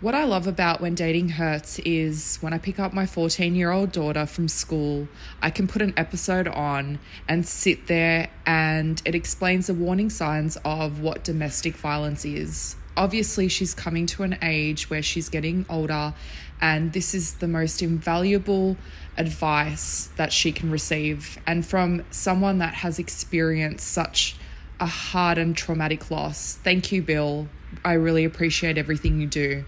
What I love about When Dating Hurts is when I pick up my 14-year-old daughter from school, I can put an episode on and sit there and it explains the warning signs of what domestic violence is. Obviously, she's coming to an age where she's getting older, and this is the most invaluable advice that she can receive. And from someone that has experienced such a hard and traumatic loss. Thank you, Bill. I really appreciate everything you do.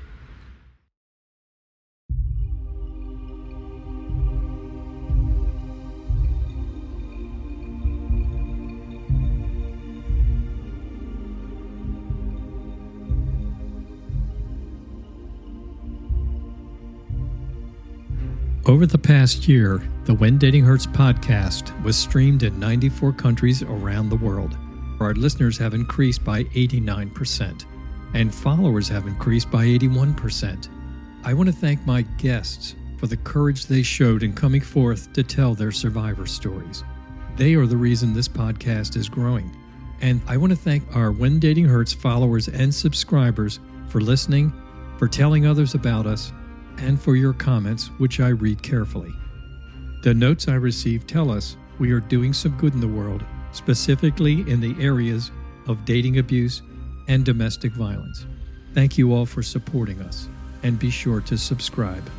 Over the past year, the When Dating Hurts podcast was streamed in 94 countries around the world. Our listeners have increased by 89%, and followers have increased by 81%. I want to thank my guests for the courage they showed in coming forth to tell their survivor stories. They are the reason this podcast is growing. And I want to thank our When Dating Hurts followers and subscribers for listening, for telling others about us, and for your comments, which I read carefully. The notes I received tell us we are doing some good in the world, specifically in the areas of dating abuse and domestic violence. Thank you all for supporting us, and be sure to subscribe.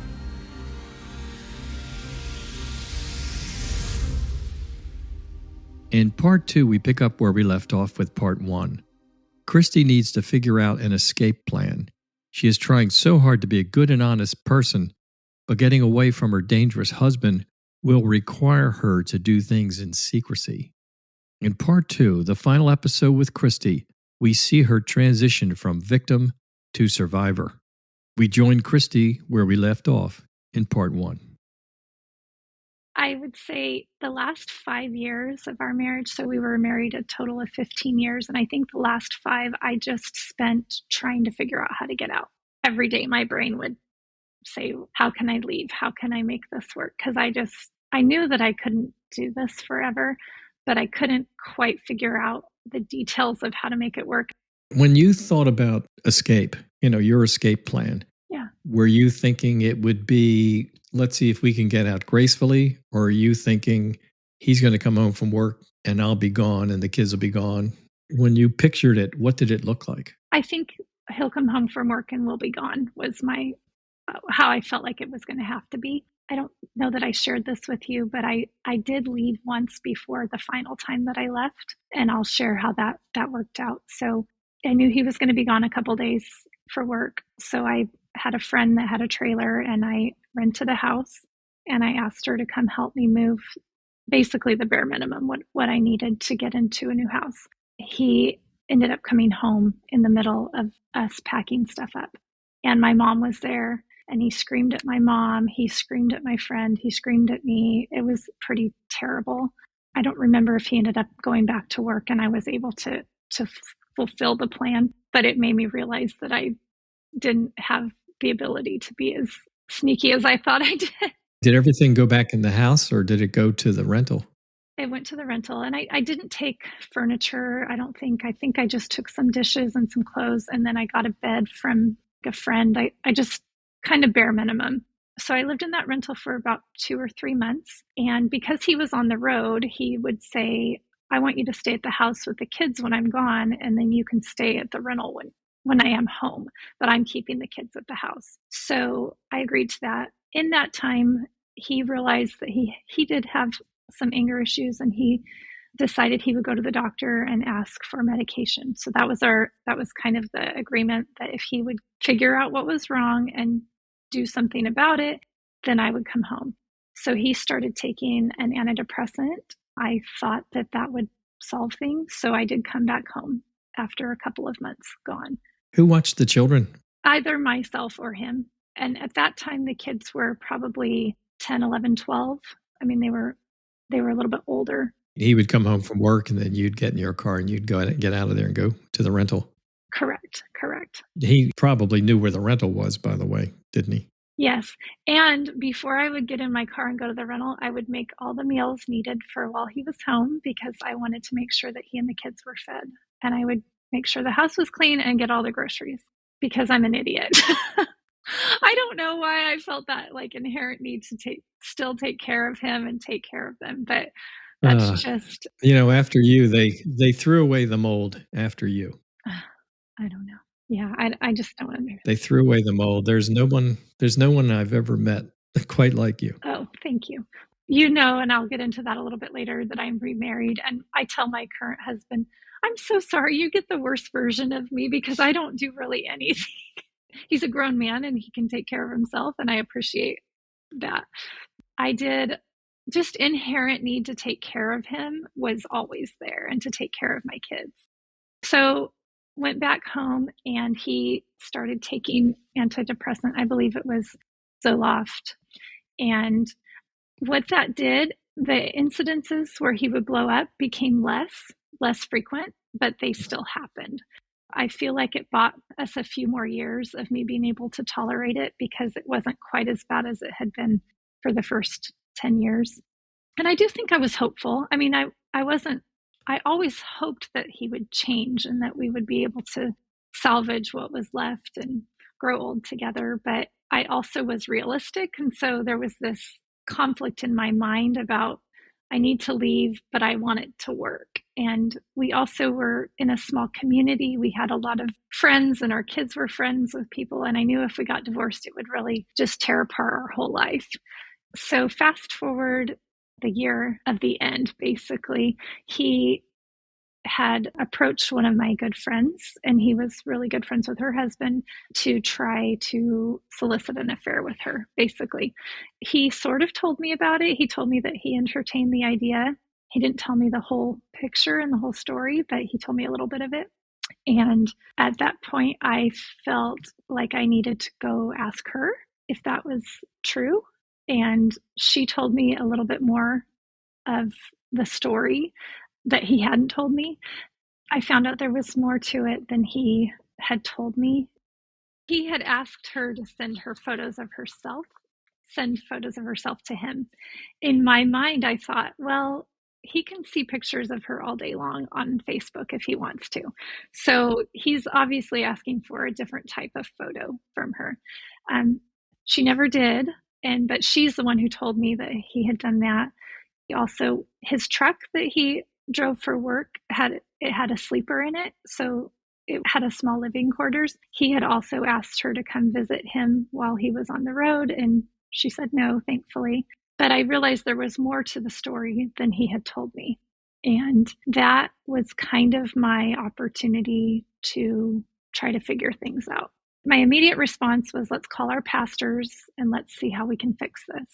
In part 2, we pick up where we left off with part 1. Christy needs to figure out an escape plan. She is trying so hard to be a good and honest person, but getting away from her dangerous husband will require her to do things in secrecy. In part 2, the final episode with Christy, we see her transition from victim to survivor. We join Christy where we left off in part 1. I would say the last 5 years of our marriage, so we were married a total of 15 years, and I think the last 5 I just spent trying to figure out how to get out. Every day my brain would say, how can I leave? How can I make this work? Because I knew that I couldn't do this forever, but I couldn't quite figure out the details of how to make it work. When you thought about escape, your escape plan, were you thinking it would be, let's see if we can get out gracefully? Or are you thinking he's going to come home from work and I'll be gone and the kids will be gone? When you pictured it, what did it look like? I think he'll come home from work and we'll be gone was my how I felt like it was going to have to be. I don't know that I shared this with you, but I did leave once before the final time that I left, and I'll share how that worked out. So I knew he was going to be gone a couple days for work. So I had a friend that had a trailer, and I rented a house, and I asked her to come help me move basically the bare minimum, what I needed to get into a new house. He ended up coming home in the middle of us packing stuff up, and my mom was there, and he screamed at my mom, he screamed at my friend, he screamed at me. It was pretty terrible. I don't remember if he ended up going back to work and I was able to fulfill the plan, but it made me realize that I didn't have the ability to be as sneaky as I thought I did. Did everything go back in the house or did it go to the rental? It went to the rental, and I didn't take furniture. I think I just took some dishes and some clothes, and then I got a bed from a friend. I just kind of bare minimum. So I lived in that rental for about 2 or 3 months. And because he was on the road, he would say, I want you to stay at the house with the kids when I'm gone, and then you can stay at the rental when I am home, but I'm keeping the kids at the house. So I agreed to that. In that time, he realized that he did have some anger issues, and he decided he would go to the doctor and ask for medication. So that was kind of the agreement, that if he would figure out what was wrong and do something about it, then I would come home. So he started taking an antidepressant. I thought that would solve things. So I did come back home after a couple of months gone. Who watched the children? Either myself or him. And at that time, the kids were probably 10, 11, 12. I mean, they were a little bit older. He would come home from work and then you'd get in your car and you'd go and get out of there and go to the rental. Correct. He probably knew where the rental was, by the way, didn't he? Yes. And before I would get in my car and go to the rental, I would make all the meals needed for while he was home, because I wanted to make sure that he and the kids were fed. And I would make sure the house was clean and get all the groceries, because I'm an idiot. I don't know why I felt that like inherent need to still take care of him and take care of them, but that's Uh, just, After you, they threw away the mold after you. I don't know. Yeah, I just don't understand. They threw away the mold. There's no one I've ever met quite like you. Oh, thank you. You know, and I'll get into that a little bit later, that I'm remarried. And I tell my current husband, I'm so sorry you get the worst version of me because I don't do really anything. He's a grown man and he can take care of himself. And I appreciate that. I did just inherent need to take care of him was always there, and to take care of my kids. So went back home and he started taking antidepressant. I believe it was Zoloft. And what that did, the incidences where he would blow up became less frequent, but they still happened. I feel like it bought us a few more years of me being able to tolerate it because it wasn't quite as bad as it had been for the first 10 years. And I do think I was hopeful. I mean, I always hoped that he would change and that we would be able to salvage what was left and grow old together. But I also was realistic. And so there was this conflict in my mind about, I need to leave, but I want it to work. And we also were in a small community. We had a lot of friends and our kids were friends with people. And I knew if we got divorced, it would really just tear apart our whole life. So fast forward the year of the end, basically, he had approached one of my good friends, and he was really good friends with her husband, to try to solicit an affair with her, basically. He sort of told me about it. He told me that he entertained the idea. He didn't tell me the whole picture and the whole story, but he told me a little bit of it. And at that point, I felt like I needed to go ask her if that was true. And she told me a little bit more of the story that he hadn't told me. I found out there was more to it than he had told me. He had asked her to send photos of herself to him. In my mind, I thought, well, he can see pictures of her all day long on Facebook if he wants to. So he's obviously asking for a different type of photo from her. She never did, but she's the one who told me that he had done that. He also, his truck that he drove for work had a sleeper in it, so it had a small living quarters. He had also asked her to come visit him while he was on the road, and she said no, thankfully. But I realized there was more to the story than he had told me. And that was kind of my opportunity to try to figure things out. My immediate response was, let's call our pastors and let's see how we can fix this.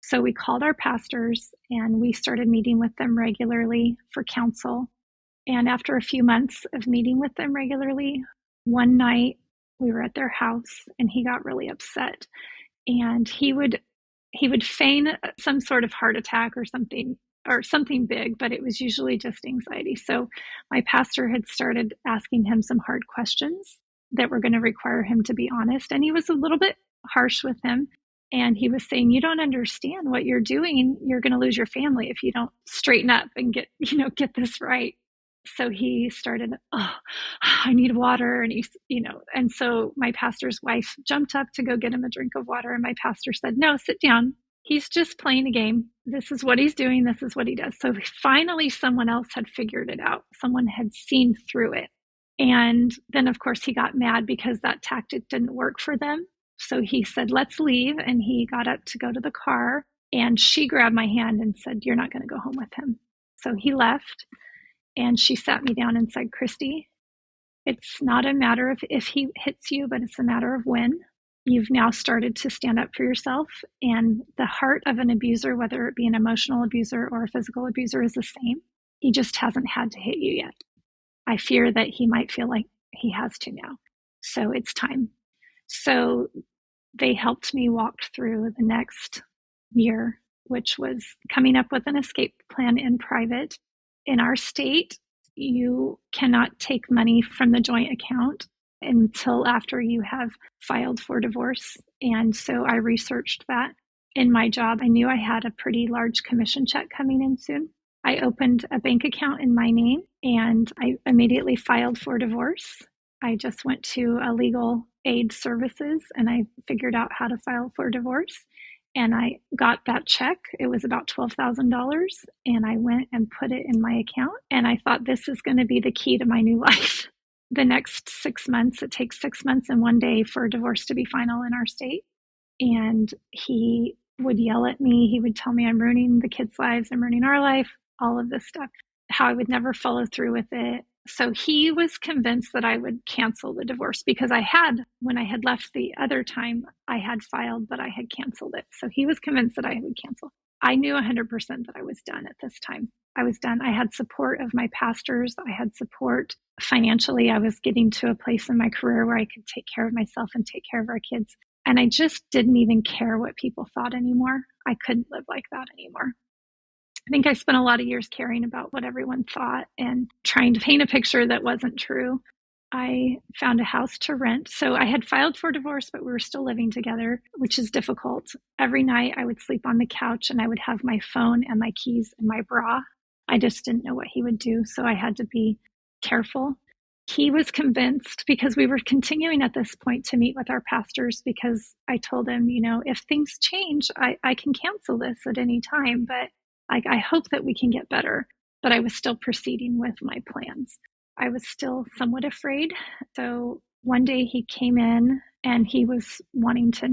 So we called our pastors and we started meeting with them regularly for counsel. And after a few months of meeting with them regularly, one night we were at their house and he got really upset. And he would feign some sort of heart attack or something big, but it was usually just anxiety. So my pastor had started asking him some hard questions that were going to require him to be honest. And he was a little bit harsh with him. And he was saying, you don't understand what you're doing. You're going to lose your family if you don't straighten up and get this right. So he started, I need water. And and so my pastor's wife jumped up to go get him a drink of water. And my pastor said, no, sit down. He's just playing a game. This is what he's doing. This is what he does. So finally, someone else had figured it out. Someone had seen through it. And then, of course, he got mad because that tactic didn't work for them. So he said, let's leave. And he got up to go to the car. And she grabbed my hand and said, you're not going to go home with him. So he left. And she sat me down and said, Christy, it's not a matter of if he hits you, but it's a matter of when. You've now started to stand up for yourself. And the heart of an abuser, whether it be an emotional abuser or a physical abuser, is the same. He just hasn't had to hit you yet. I fear that he might feel like he has to now. So it's time. So they helped me walk through the next year, which was coming up with an escape plan in private. In our state, you cannot take money from the joint account until after you have filed for divorce. And so I researched that. In my job, I knew I had a pretty large commission check coming in soon. I opened a bank account in my name and I immediately filed for divorce. I just went to a legal aid services and I figured out how to file for divorce. And I got that check. It was about $12,000. And I went and put it in my account. And I thought, this is going to be the key to my new life. The next 6 months, it takes 6 months and 1 day for a divorce to be final in our state. And he would yell at me. He would tell me I'm ruining the kids' lives, I'm ruining our life, all of this stuff, how I would never follow through with it. So he was convinced that I would cancel the divorce because I had, when I had left the other time, I had filed, but I had canceled it. So he was convinced that I would cancel. I knew 100% that I was done at this time. I was done. I had support of my pastors. I had support financially. I was getting to a place in my career where I could take care of myself and take care of our kids. And I just didn't even care what people thought anymore. I couldn't live like that anymore. I think I spent a lot of years caring about what everyone thought and trying to paint a picture that wasn't true. I found a house to rent. So I had filed for divorce, but we were still living together, which is difficult. Every night I would sleep on the couch and I would have my phone and my keys in my bra. I just didn't know what he would do. So I had to be careful. He was convinced, because we were continuing at this point to meet with our pastors, because I told him, if things change, I can cancel this at any time, but I hope that we can get better. But I was still proceeding with my plans. I was still somewhat afraid. So one day he came in and he was wanting to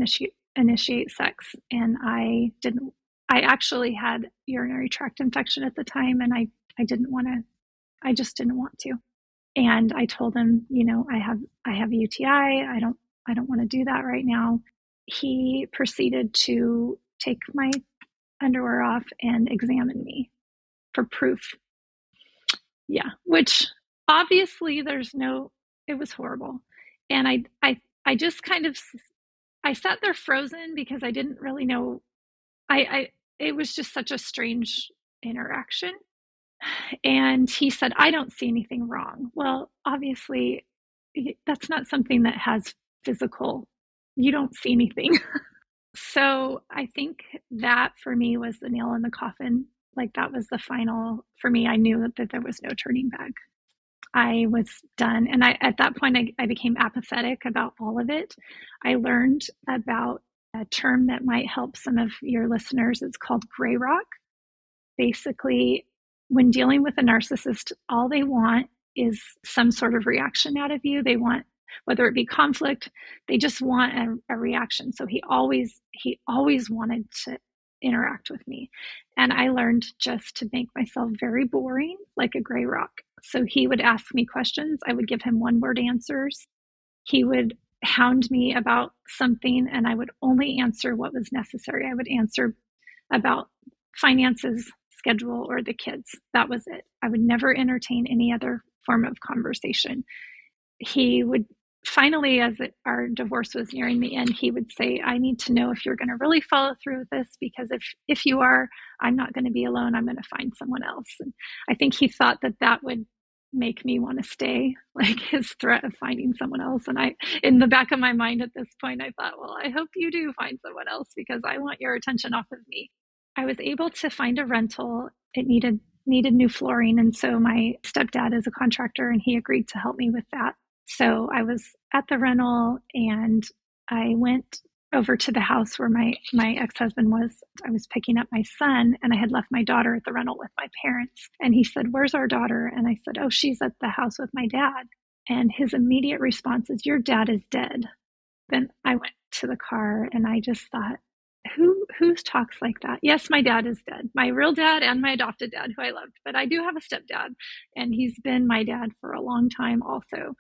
initiate sex. And I didn't. I actually had urinary tract infection at the time, and I didn't want to. I just didn't want to. And I told him, I have a UTI. I don't want to do that right now. He proceeded to take my underwear off and examine me for proof. Yeah, which obviously it was horrible. And I just I sat there frozen because I didn't really know. It was just such a strange interaction. And he said, I don't see anything wrong. Well, obviously, that's not something that has physical, you don't see anything. So I think that for me was the nail in the coffin. Like that was the final, for me, I knew that there was no turning back. I was done. And at that point, I became apathetic about all of it. I learned about a term that might help some of your listeners. It's called gray rock. Basically, when dealing with a narcissist, all they want is some sort of reaction out of you. They want, whether it be conflict, they just want a reaction. So he always wanted to interact with me. And I learned just to make myself very boring, like a gray rock. So he would ask me questions. I would give him one-word answers. He would hound me about something, and I would only answer what was necessary. I would answer about finances, schedule, or the kids. That was it. I would never entertain any other form of conversation. He would finally, our divorce was nearing the end, he would say, I need to know if you're going to really follow through with this, because if you are, I'm not going to be alone. I'm going to find someone else. And I think he thought that would make me want to stay, like his threat of finding someone else. And in the back of my mind at this point, I thought, well, I hope you do find someone else, because I want your attention off of me. I was able to find a rental. It needed new flooring. And so my stepdad is a contractor and he agreed to help me with that. So I was at the rental and I went over to the house where my ex-husband was. I was picking up my son and I had left my daughter at the rental with my parents. And he said, where's our daughter? And I said, oh, she's at the house with my dad. And his immediate response is, your dad is dead. Then I went to the car and I just thought, who talks like that? Yes, my dad is dead, my real dad and my adopted dad who I loved, but I do have a stepdad and he's been my dad for a long time also.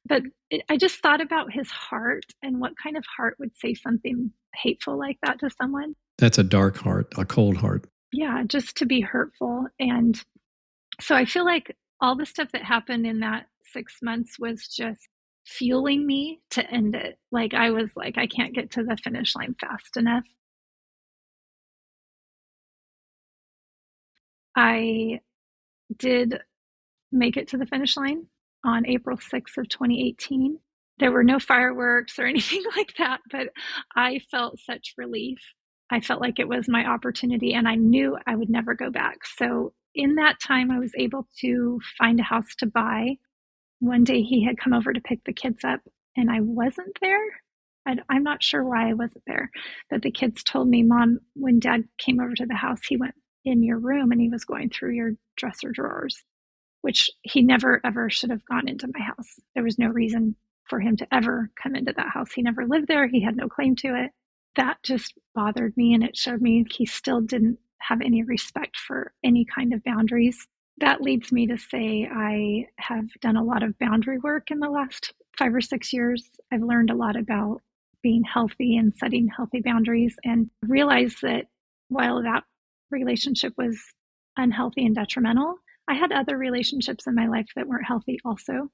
But I just thought about his heart and what kind of heart would say something hateful like that to someone. That's a dark heart, a cold heart. Yeah, just to be hurtful. And so I feel like all the stuff that happened in that 6 months was just fueling me to end it. Like I was like, I can't get to the finish line fast enough. I did make it to the finish line on April 6th of 2018. There were no fireworks or anything like that, but I felt such relief. I felt like it was my opportunity and I knew I would never go back. So in that time, I was able to find a house to buy. one day he had come over to pick the kids up and I wasn't there. I'm not sure why I wasn't there, but the kids told me, Mom, when Dad came over to the house, he went in your room and he was going through your dresser drawers, which he never, ever should have gone into my house. There was no reason for him to ever come into that house. He never lived there. He had no claim to it. That just bothered me, and it showed me he still didn't have any respect for any kind of boundaries. That leads me to say I have done a lot of boundary work in the last 5 or 6 years. I've learned a lot about being healthy and setting healthy boundaries, and realized that while that relationship was unhealthy and detrimental, I had other relationships in my life that weren't healthy also.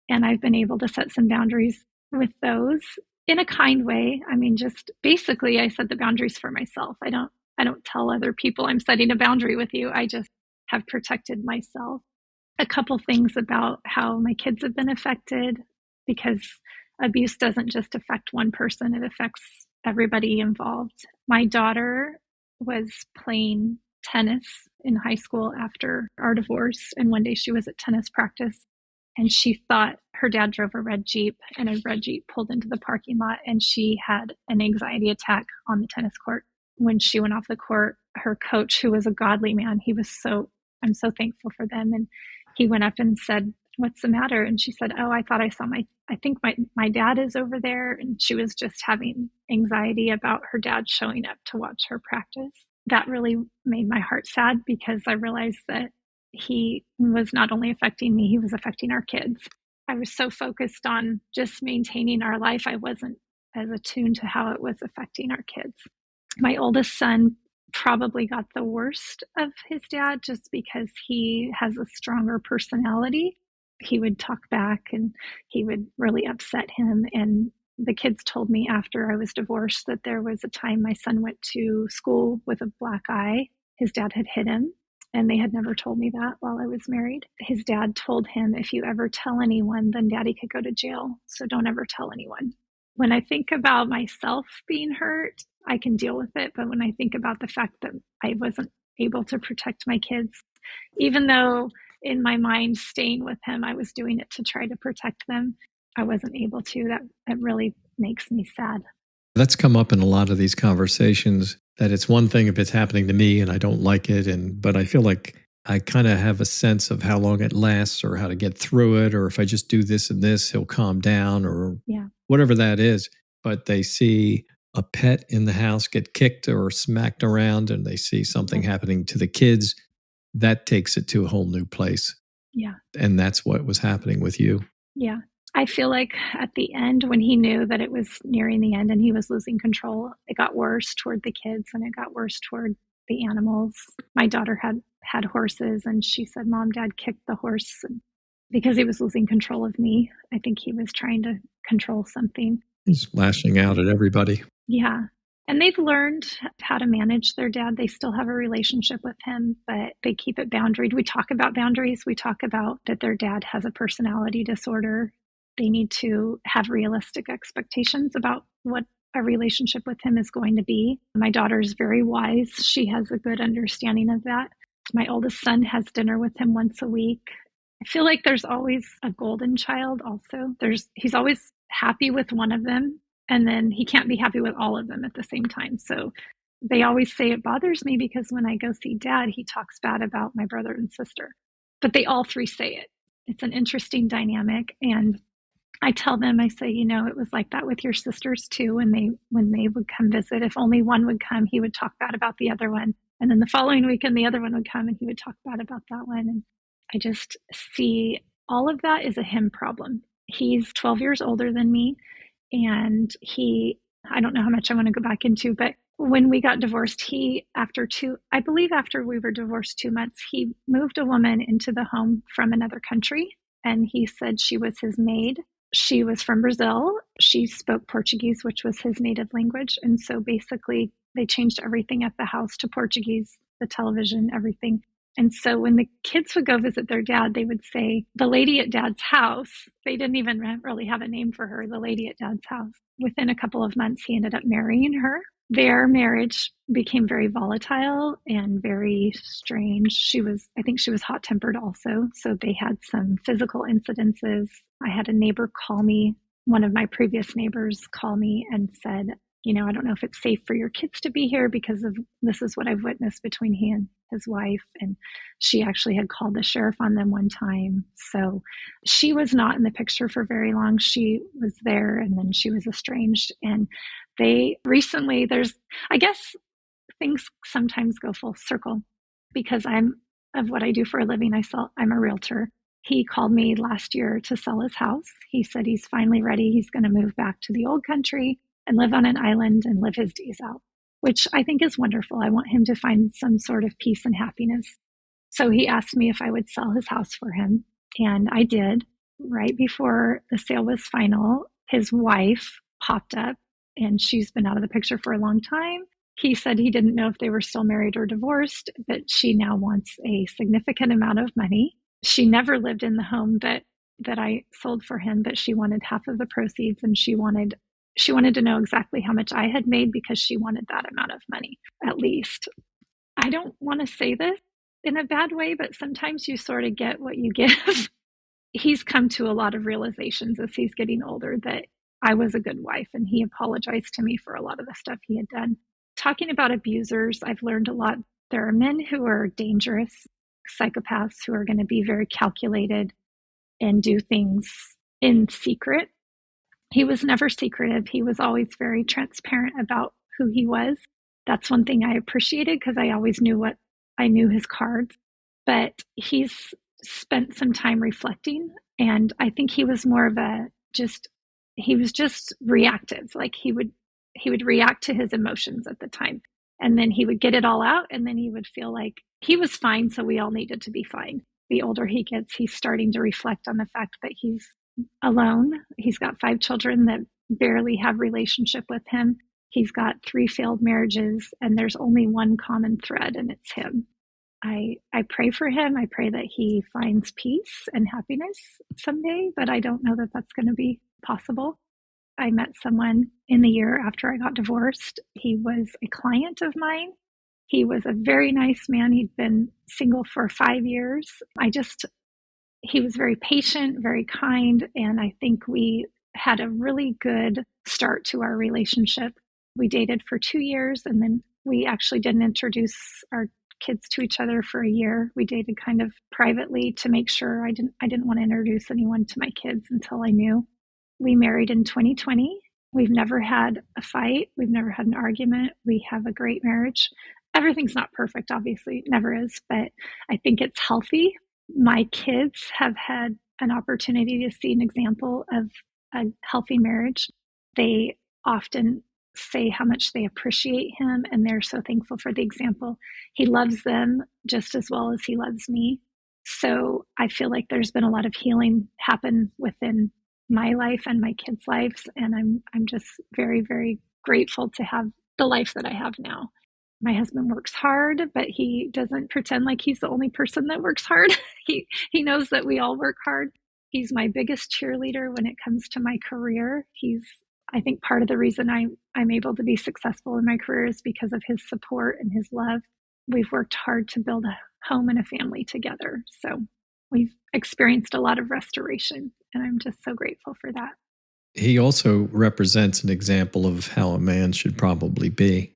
And I've been able to set some boundaries with those in a kind way. I mean, just basically I set the boundaries for myself. I don't tell other people I'm setting a boundary with you. I just have protected myself. A couple things about how my kids have been affected, because abuse doesn't just affect one person, it affects everybody involved. My daughter was playing tennis in high school after our divorce, and one day she was at tennis practice and she thought her dad drove a red Jeep, and a red Jeep pulled into the parking lot, and she had an anxiety attack on the tennis court. When she went off the court, her coach, who was a godly man, I'm so thankful for them, and he went up and said, "What's the matter?" And she said, "Oh, I thought I think my dad is over there." And she was just having anxiety about her dad showing up to watch her practice. That really made my heart sad, because I realized that he was not only affecting me, he was affecting our kids. I was so focused on just maintaining our life, I wasn't as attuned to how it was affecting our kids. My oldest son probably got the worst of his dad just because he has a stronger personality. He would talk back and he would really upset him. And the kids told me after I was divorced that there was a time my son went to school with a black eye. His dad had hit him, and they had never told me that while I was married. His dad told him, "If you ever tell anyone, then Daddy could go to jail. So don't ever tell anyone." When I think about myself being hurt, I can deal with it. But when I think about the fact that I wasn't able to protect my kids, even though in my mind staying with him, I was doing it to try to protect them, I wasn't able to. That really makes me sad. That's come up in a lot of these conversations, that it's one thing if it's happening to me and I don't like it, but I feel like I kind of have a sense of how long it lasts or how to get through it, or if I just do this and this, he'll calm down, or whatever that is. But they see a pet in the house get kicked or smacked around, and they see something happening to the kids, that takes it to a whole new place. Yeah. And that's what was happening with you. Yeah. I feel like at the end, when he knew that it was nearing the end and he was losing control, it got worse toward the kids and it got worse toward the animals. My daughter had horses, and she said, "Mom, Dad kicked the horse because he was losing control of me. I think he was trying to control something." He's lashing out at everybody. Yeah. And they've learned how to manage their dad. They still have a relationship with him, but they keep it boundaried. We talk about boundaries. We talk about that their dad has a personality disorder. They need to have realistic expectations about what a relationship with him is going to be. My daughter is very wise. She has a good understanding of that. My oldest son has dinner with him once a week. I feel like there's always a golden child also. He's always happy with one of them, and then he can't be happy with all of them at the same time. So they always say it bothers me because when I go see Dad, he talks bad about my brother and sister. But they all three say it. It's an interesting dynamic. And I tell them, I say, it was like that with your sisters too. When they would come visit, if only one would come, he would talk bad about the other one. And then the following weekend, the other one would come and he would talk bad about that one. And I just see all of that is a him problem. He's 12 years older than me. And I don't know how much I want to go back into, but when we got divorced, after we were divorced 2 months, he moved a woman into the home from another country. And he said she was his maid. She was from Brazil. She spoke Portuguese, which was his native language. And so basically they changed everything at the house to Portuguese, the television, everything. And so when the kids would go visit their dad, they would say, the lady at dad's house, they didn't even really have a name for her, the lady at dad's house. Within a couple of months, he ended up marrying her. Their marriage became very volatile and very strange. I think she was hot-tempered also. So they had some physical incidences. I had a neighbor call me, one of my previous neighbors call me and said, I don't know if it's safe for your kids to be here because of this is what I've witnessed between he and his wife. And she actually had called the sheriff on them one time. So she was not in the picture for very long. She was there and then she was estranged. And they recently, I guess things sometimes go full circle because of what I do for a living. I'm a realtor. He called me last year to sell his house. He said he's finally ready. He's going to move back to the old country and live on an island and live his days out, which I think is wonderful. I want him to find some sort of peace and happiness. So he asked me if I would sell his house for him. And I did. Right before the sale was final, his wife popped up and she's been out of the picture for a long time. He said he didn't know if they were still married or divorced, but she now wants a significant amount of money. She never lived in the home that I sold for him, but she wanted half of the proceeds and she wanted to know exactly how much I had made because she wanted that amount of money, at least. I don't want to say this in a bad way, but sometimes you sort of get what you give. He's come to a lot of realizations as he's getting older that I was a good wife, and he apologized to me for a lot of the stuff he had done. Talking about abusers, I've learned a lot. There are men who are dangerous, psychopaths who are going to be very calculated and do things in secret. He was never secretive. He was always very transparent about who he was. That's one thing I appreciated because I always knew his cards. But he's spent some time reflecting, and I think he was more of he was just reactive. Like he would react to his emotions at the time, and then he would get it all out, and then he would feel like he was fine, so we all needed to be fine. The older he gets, he's starting to reflect on the fact that he's alone. He's got 5 children that barely have relationship with him. He's got 3 failed marriages, and there's only one common thread, and it's him. I pray for him. I pray that he finds peace and happiness someday, but I don't know that that's going to be possible. I met someone in the year after I got divorced. He was a client of mine. He was a very nice man. He'd been single for 5 years. He was very patient, very kind, and I think we had a really good start to our relationship. We dated for 2 years, and then we actually didn't introduce our kids to each other for a year. We dated kind of privately to make sure I didn't want to introduce anyone to my kids until I knew. We married in 2020. We've never had a fight. We've never had an argument. We have a great marriage. Everything's not perfect, obviously, it never is, but I think it's healthy. My kids have had an opportunity to see an example of a healthy marriage. They often say how much they appreciate him, and they're so thankful for the example. He loves them just as well as he loves me. So I feel like there's been a lot of healing happen within my life and my kids' lives, and I'm just very, very grateful to have the life that I have now. My husband works hard, but he doesn't pretend like he's the only person that works hard. He knows that we all work hard. He's my biggest cheerleader when it comes to my career. I think part of the reason I'm able to be successful in my career is because of his support and his love. We've worked hard to build a home and a family together. So we've experienced a lot of restoration, and I'm just so grateful for that. He also represents an example of how a man should probably be,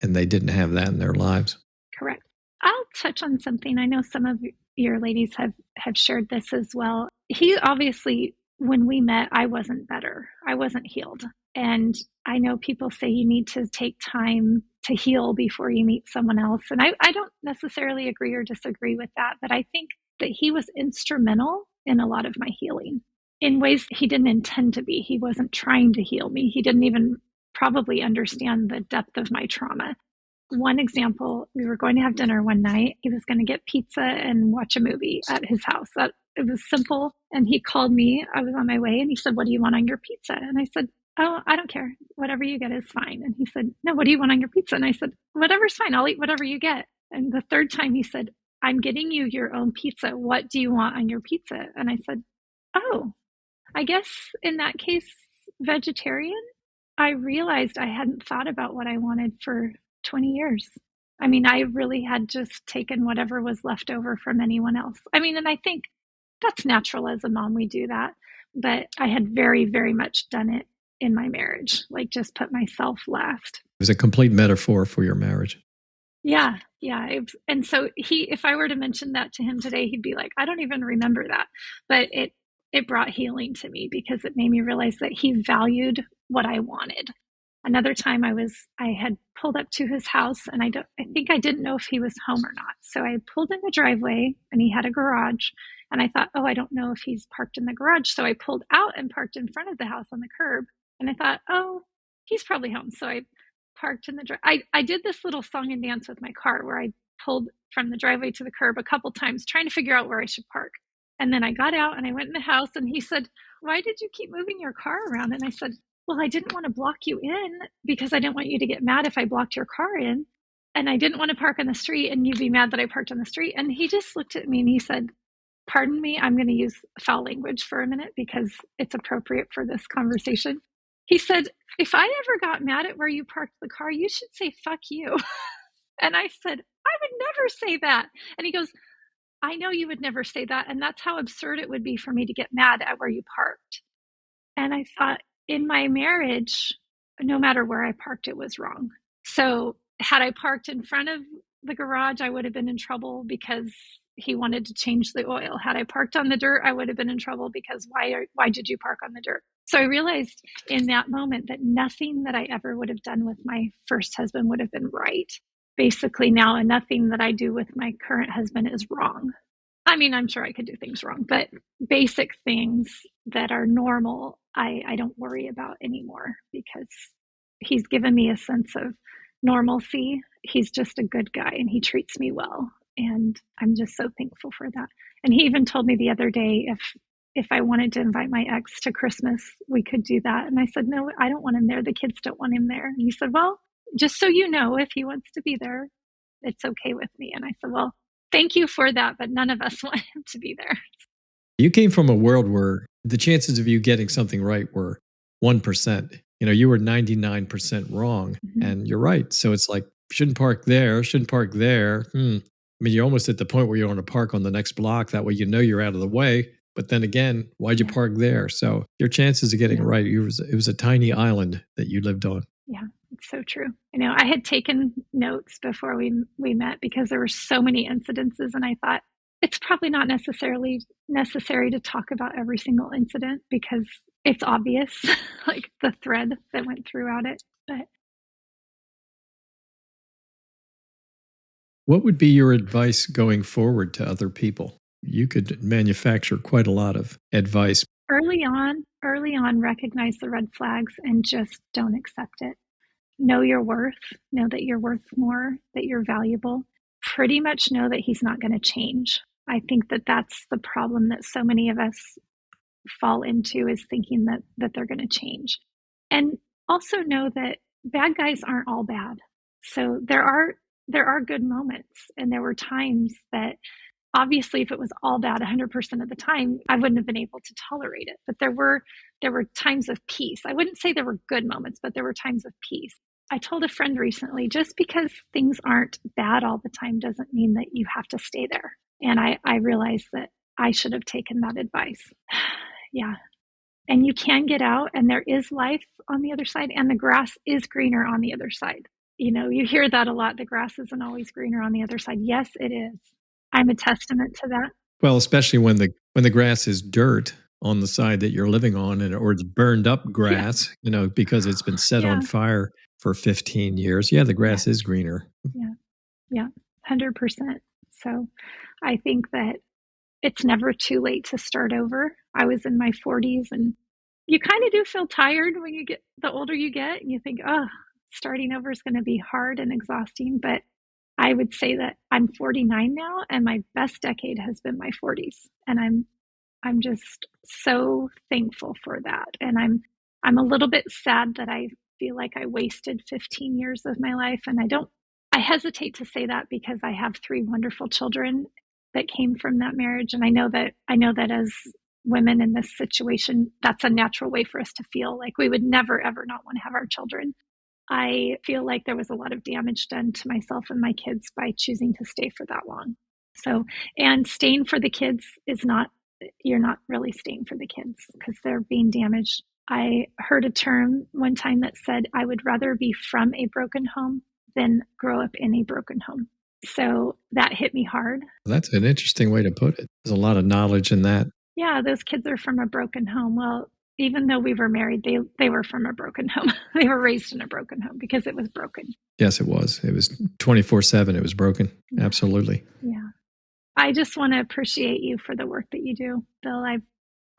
and they didn't have that in their lives. Correct. I'll touch on something. I know some of your ladies have shared this as well. He obviously, when we met, I wasn't better. I wasn't healed. And I know people say you need to take time to heal before you meet someone else. And I don't necessarily agree or disagree with that, but I think that he was instrumental in a lot of my healing in ways he didn't intend to be. He wasn't trying to heal me. He didn't even probably understand the depth of my trauma. One example, we were going to have dinner one night. He was going to get pizza and watch a movie at his house. It was simple. And he called me. I was on my way, and he said, "What do you want on your pizza?" And I said, "Oh, I don't care. Whatever you get is fine." And he said, "No, what do you want on your pizza?" And I said, "Whatever's fine. I'll eat whatever you get." And the third time he said, I'm getting you your own pizza. What do you want on your pizza? And I said, oh, I guess in that case, vegetarian. I realized I hadn't thought about what I wanted for 20 years. I mean, I really had just taken whatever was left over from anyone else. I mean, and I think that's natural as a mom, we do that. But I had very, very much done it in my marriage, like just put myself last. It was a complete metaphor for your marriage. Yeah, yeah. And so if I were to mention that to him today, he'd be like, I don't even remember that. But it brought healing to me because it made me realize that he valued what I wanted. Another time I had pulled up to his house and I think I didn't know if he was home or not. So I pulled in the driveway and he had a garage and I thought, oh, I don't know if he's parked in the garage. So I pulled out and parked in front of the house on the curb. And I thought, oh, he's probably home. So I parked in the driveway. I did this little song and dance with my car where I pulled from the driveway to the curb a couple times trying to figure out where I should park. And then I got out and I went in the house and he said, why did you keep moving your car around? And I said, well, I didn't want to block you in because I didn't want you to get mad if I blocked your car in. And I didn't want to park on the street and you'd be mad that I parked on the street. And he just looked at me and he said, pardon me, I'm going to use foul language for a minute because it's appropriate for this conversation. He said, if I ever got mad at where you parked the car, you should say, fuck you. And I said, I would never say that. And he goes, I know you would never say that. And that's how absurd it would be for me to get mad at where you parked. And I thought, in my marriage, no matter where I parked, it was wrong. So had I parked in front of the garage, I would have been in trouble because he wanted to change the oil. Had I parked on the dirt, I would have been in trouble because why did you park on the dirt? So I realized in that moment that nothing that I ever would have done with my first husband would have been right. Basically now, and nothing that I do with my current husband is wrong. I mean, I'm sure I could do things wrong, but basic things that are normal, I don't worry about anymore because he's given me a sense of normalcy. He's just a good guy and he treats me well. And I'm just so thankful for that. And he even told me the other day, if I wanted to invite my ex to Christmas, we could do that. And I said, no, I don't want him there. The kids don't want him there. And he said, well, just so you know, if he wants to be there, it's okay with me. And I said, well, thank you for that, but none of us want him to be there. You came from a world where the chances of you getting something right were 1%. You were 99% wrong. Mm-hmm. And you're right. So it's like, shouldn't park there. I mean, you're almost at the point where you want to park on the next block. That way, you're out of the way. But then again, why'd you park there? So your chances of getting it right, it was a tiny island that you lived on. Yeah, it's so true. I had taken notes before we met because there were so many incidences. And I thought it's probably not necessarily necessary to talk about every single incident because it's obvious, like the thread that went throughout it. But what would be your advice going forward to other people? You could manufacture quite a lot of advice. Early on, recognize the red flags and just don't accept it. Know your worth, know that you're worth more, that you're valuable. Pretty much know that he's not going to change. I think that that's the problem that so many of us fall into is thinking that they're going to change. And also know that bad guys aren't all bad. So there are good moments. And there were times that obviously if it was all bad 100% of the time, I wouldn't have been able to tolerate it. But there were times of peace. I wouldn't say there were good moments, but there were times of peace. I told a friend recently, just because things aren't bad all the time doesn't mean that you have to stay there. And I realized that I should have taken that advice. Yeah. And you can get out and there is life on the other side and the grass is greener on the other side. You hear that a lot. The grass isn't always greener on the other side. Yes, it is. I'm a testament to that. Well, especially when the grass is dirt on the side that you're living on or it's burned up grass, because it's been set on fire for 15 years. Yeah, the grass is greener. Yeah, 100%. So I think that it's never too late to start over. I was in my 40s and you kind of do feel tired when you get the older you get and you think, oh, starting over is going to be hard and exhausting. But I would say that I'm 49 now and my best decade has been my 40s. And I'm just so thankful for that. And I'm a little bit sad that I feel like I wasted 15 years of my life and I I hesitate to say that because I have 3 wonderful children that came from that marriage. And I know that as women in this situation, that's a natural way for us to feel like we would never, ever not want to have our children. I feel like there was a lot of damage done to myself and my kids by choosing to stay for that long. So, and staying for the kids is not, you're not really staying for the kids because they're being damaged. I heard a term one time that said, I would rather be from a broken home than grow up in a broken home. So that hit me hard. That's an interesting way to put it. There's a lot of knowledge in that. Yeah, those kids are from a broken home. Well, even though we were married, they were from a broken home. They were raised in a broken home because it was broken. Yes, it was. It was 24/7. It was broken. Yeah. Absolutely. Yeah. I just want to appreciate you for the work that you do, Bill.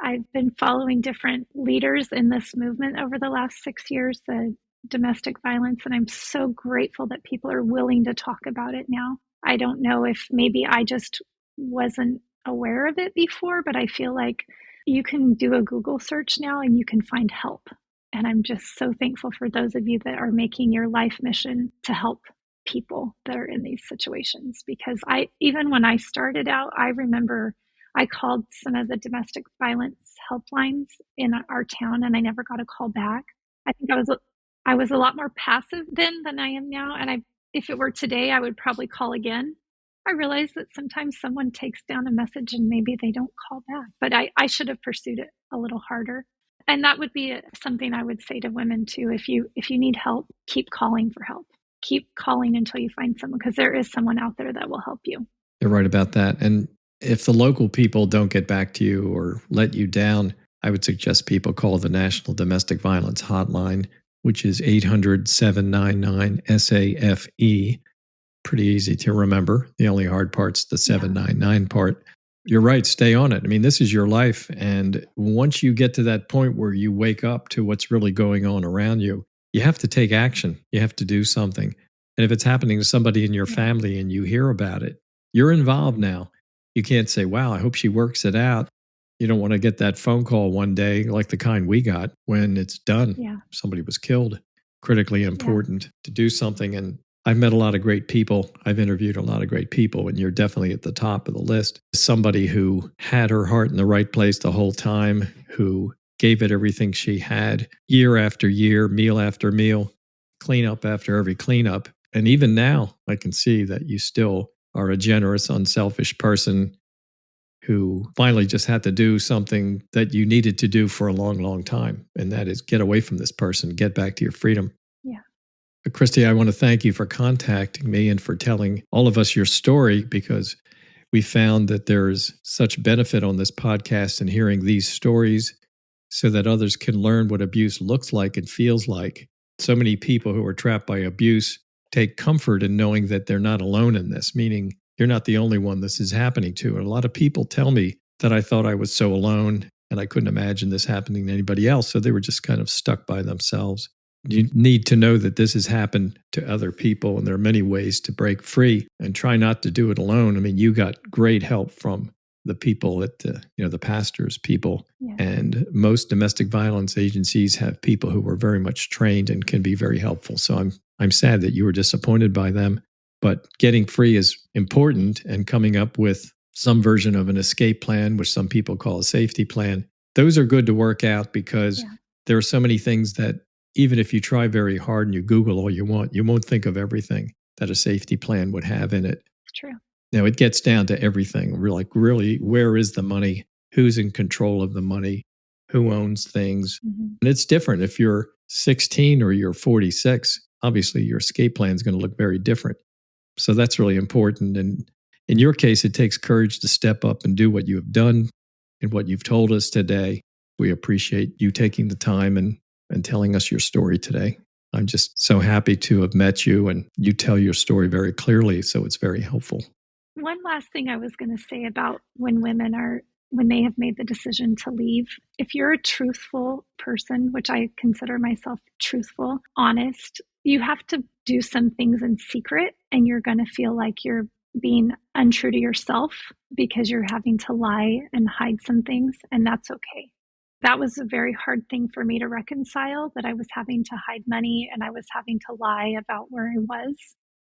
I've been following different leaders in this movement over the last 6 years, the domestic violence, and I'm so grateful that people are willing to talk about it now. I don't know if maybe I just wasn't aware of it before, but I feel like you can do a Google search now and you can find help. And I'm just so thankful for those of you that are making your life mission to help people that are in these situations. Because even when I started out, I remember I called some of the domestic violence helplines in our town and I never got a call back. I think I was a lot more passive then than I am now. And if it were today, I would probably call again. I realize that sometimes someone takes down a message and maybe they don't call back, but I should have pursued it a little harder. And that would be something I would say to women too. If you need help, keep calling for help. Keep calling until you find someone, because there is someone out there that will help you. You're right about that. And if the local people don't get back to you or let you down, I would suggest people call the National Domestic Violence Hotline, which is 800-799-SAFE. Pretty easy to remember. The only hard part's the 799 part. You're right. Stay on it. I mean, this is your life. And once you get to that point where you wake up to what's really going on around you, you have to take action. You have to do something. And if it's happening to somebody in your family and you hear about it, you're involved now. You can't say, wow, I hope she works it out. You don't want to get that phone call one day like the kind we got when it's done. Yeah. Somebody was killed. Critically important to do something. And I've met a lot of great people. I've interviewed a lot of great people, and you're definitely at the top of the list. Somebody who had her heart in the right place the whole time, who gave it everything she had, year after year, meal after meal, cleanup after every cleanup. And even now, I can see that you still are a generous, unselfish person who finally just had to do something that you needed to do for a long, long time. And that is get away from this person, get back to your freedom. Yeah. Christy, I want to thank you for contacting me and for telling all of us your story, because we found that there's such benefit on this podcast and hearing these stories so that others can learn what abuse looks like and feels like. So many people who are trapped by abuse take comfort in knowing that they're not alone in this, meaning you're not the only one this is happening to. And a lot of people tell me that I thought I was so alone and I couldn't imagine this happening to anybody else. So they were just kind of stuck by themselves. You need to know that this has happened to other people, and there are many ways to break free, and try not to do it alone. I mean, you got great help from the people at the pastors, people, and most domestic violence agencies have people who are very much trained and can be very helpful. So I'm sad that you were disappointed by them, but getting free is important, and coming up with some version of an escape plan, which some people call a safety plan. Those are good to work out, because there are so many things that even if you try very hard and you Google all you want, you won't think of everything that a safety plan would have in it. It's true. Now, it gets down to everything. We're like, really, where is the money? Who's in control of the money? Who owns things? Mm-hmm. And it's different. If you're 16 or you're 46, obviously your escape plan is going to look very different. So that's really important. And in your case, it takes courage to step up and do what you have done and what you've told us today. We appreciate you taking the time and telling us your story today. I'm just so happy to have met you, and you tell your story very clearly, so it's very helpful. One last thing I was going to say about when they have made the decision to leave, if you're a truthful person, which I consider myself truthful, honest, you have to do some things in secret, and you're going to feel like you're being untrue to yourself because you're having to lie and hide some things, and that's okay. That was a very hard thing for me to reconcile, that I was having to hide money and I was having to lie about where I was,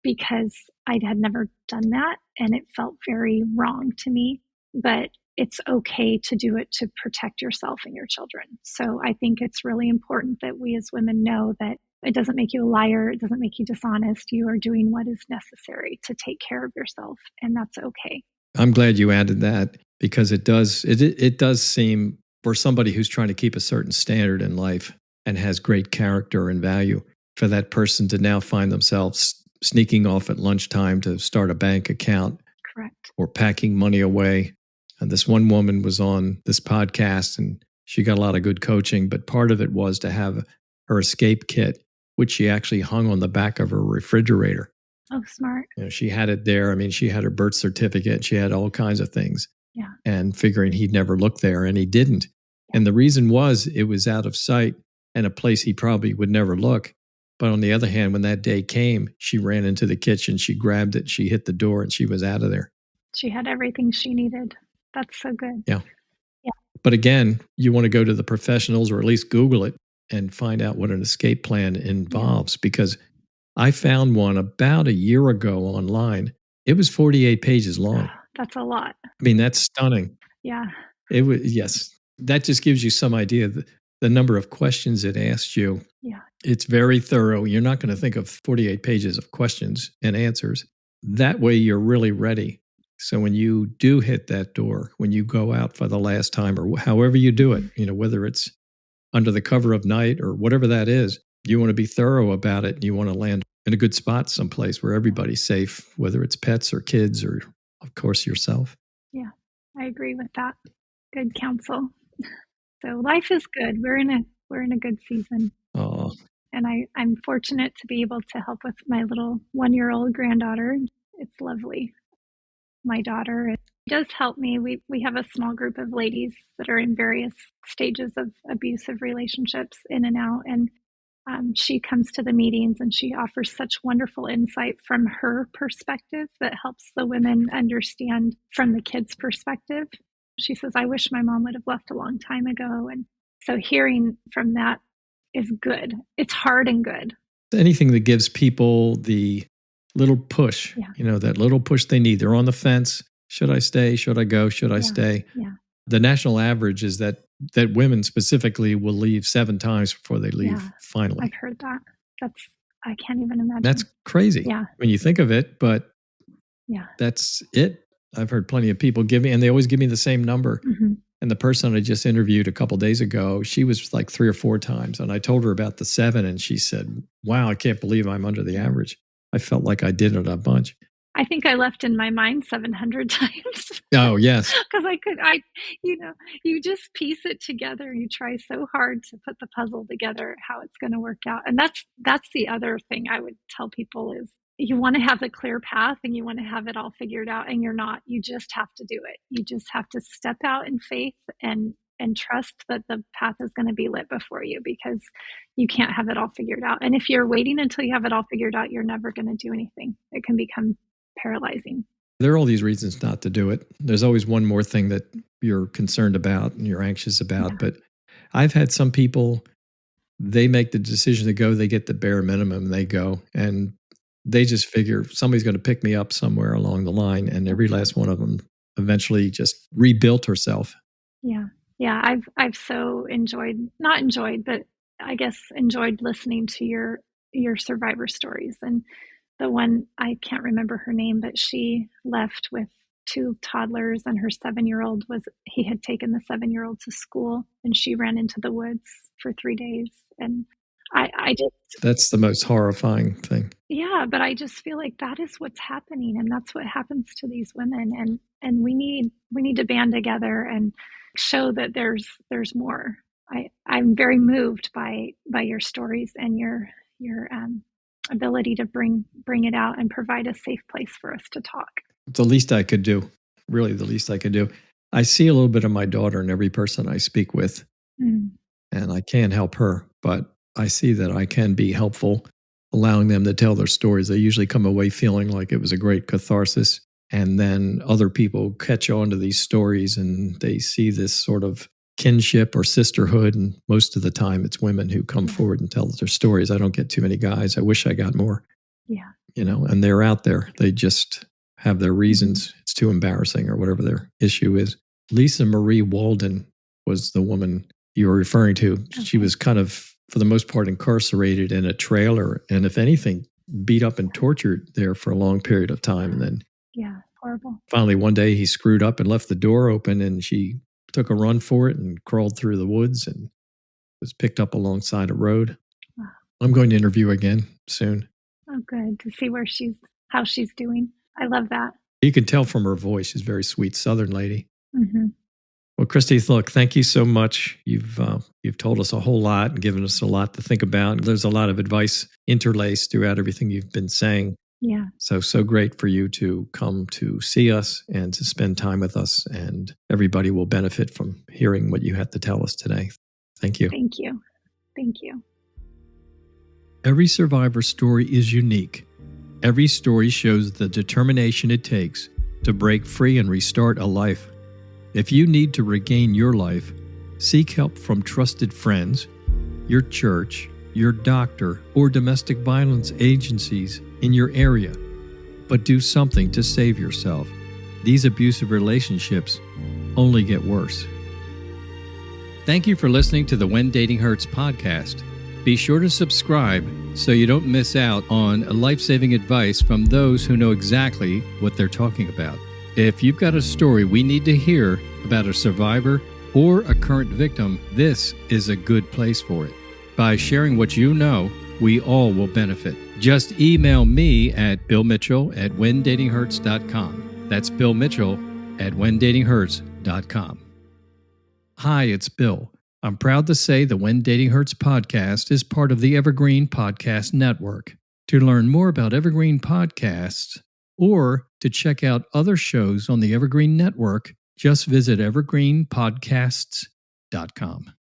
because I had never done that and it felt very wrong to me. But it's okay to do it to protect yourself and your children. So I think it's really important that we as women know that it doesn't make you a liar. It doesn't make you dishonest. You are doing what is necessary to take care of yourself, and that's okay. I'm glad you added that, because it does seem, for somebody who's trying to keep a certain standard in life and has great character and value, for that person to now find themselves sneaking off at lunchtime to start a bank account. Correct. Or packing money away. And this one woman was on this podcast and she got a lot of good coaching, but part of it was to have her escape kit, which she actually hung on the back of her refrigerator. Oh, smart. She had it there. I mean, she had her birth certificate. She had all kinds of things. Yeah. And figuring he'd never look there, and he didn't. And the reason was it was out of sight and a place he probably would never look. But on the other hand, when that day came, she ran into the kitchen, she grabbed it, she hit the door, and she was out of there. She had everything she needed. That's so good. Yeah. But again, you want to go to the professionals, or at least Google it and find out what an escape plan involves, because I found one about a year ago online. It was 48 pages long. That's a lot. I mean, that's stunning. Yeah. It was, yes. That just gives you some idea of the number of questions it asks you. Yeah. It's very thorough. You're not going to think of 48 pages of questions and answers. That way you're really ready. So when you do hit that door, when you go out for the last time, or however you do it, whether it's under the cover of night or whatever that is, you want to be thorough about it. You want to land in a good spot someplace where everybody's safe, whether it's pets or kids or, of course, yourself. Yeah, I agree with that. Good counsel. So life is good. We're in a good season. Oh. And I'm fortunate to be able to help with my little 1-year-old granddaughter. It's lovely. My daughter does help me. We have a small group of ladies that are in various stages of abusive relationships, in and out. And she comes to the meetings and she offers such wonderful insight from her perspective that helps the women understand from the kids' perspective. She says, I wish my mom would have left a long time ago. And so hearing from that is good. It's hard and good. Anything that gives people the little push, that little push they need. They're on the fence. Should I stay? Should I go? Should I stay? Yeah. The national average is that women specifically will leave 7 times before they leave finally. I've heard that. I can't even imagine. That's crazy when you think of it, but that's it. I've heard plenty of people give me, and they always give me the same number. Mm-hmm. And the person I just interviewed a couple of days ago, she was like 3 or 4 times. And I told her about the 7, and she said, wow, I can't believe I'm under the average. I felt like I did it a bunch. I think I left in my mind 700 times. Oh, yes. Because you just piece it together. You try so hard to put the puzzle together, how it's going to work out. And that's the other thing I would tell people is you want to have a clear path and you want to have it all figured out, and you're not. You just have to do it. You just have to step out in faith and trust that the path is going to be lit before you, because you can't have it all figured out. And if you're waiting until you have it all figured out, you're never going to do anything. It can become paralyzing. There are all these reasons not to do it. There's always one more thing that you're concerned about and you're anxious about. Yeah. But I've had some people, they make the decision to go, they get the bare minimum, they go, and they just figure somebody's going to pick me up somewhere along the line. And every last one of them eventually just rebuilt herself. Yeah. Yeah. I've so not enjoyed, but I guess enjoyed listening to your survivor stories. And the one, I can't remember her name, but she left with 2 toddlers, and her 7-year-old he had taken the 7-year-old to school, and she ran into the woods for 3 days. And that's the most horrifying thing. Yeah. But I just feel like that is what's happening. And that's what happens to these women. And we need to band together and show that there's more. I'm very moved by your stories and your ability to bring it out and provide a safe place for us to talk. The least I could do, really the least I could do. I see a little bit of my daughter in every person I speak with, and I can't help her, but I see that I can be helpful, allowing them to tell their stories. They usually come away feeling like it was a great catharsis, and then other people catch on to these stories and they see this sort of kinship or sisterhood, and most of the time it's women who come forward and tell their stories. I don't get too many guys. I wish I got more. Yeah. and they're out there. They just have their reasons. It's too embarrassing or whatever their issue is. Lisa Marie Walden was the woman you were referring to. Okay. She was kind of, for the most part, incarcerated in a trailer, and if anything, beat up and tortured there for a long period of time. And then horrible. Finally, one day he screwed up and left the door open, and she took a run for it and crawled through the woods and was picked up alongside a road. Wow. I'm going to interview again soon. Oh, good. To see how she's doing. I love that. You can tell from her voice. She's a very sweet Southern lady. Mm-hmm. Well, Christy, look, thank you so much. You've told us a whole lot and given us a lot to think about. There's a lot of advice interlaced throughout everything you've been saying. Yeah. So great for you to come to see us and to spend time with us. And everybody will benefit from hearing what you had to tell us today. Thank you. Thank you. Thank you. Every survivor story is unique. Every story shows the determination it takes to break free and restart a life. If you need to regain your life, seek help from trusted friends, your church, your doctor, or domestic violence agencies in your area. But do something to save yourself. These abusive relationships only get worse. Thank you for listening to the When Dating Hurts podcast. Be sure to subscribe so you don't miss out on life-saving advice from those who know exactly what they're talking about. If you've got a story we need to hear about a survivor or a current victim, this is a good place for it. By sharing what you know, we all will benefit. Just email me at billmitchell@whendatinghurts.com. That's Bill Mitchell at whendatinghurts.com. Hi, it's Bill. I'm proud to say the When Dating Hurts podcast is part of the Evergreen Podcast Network. To learn more about Evergreen Podcasts or to check out other shows on the Evergreen Network, just visit evergreenpodcasts.com.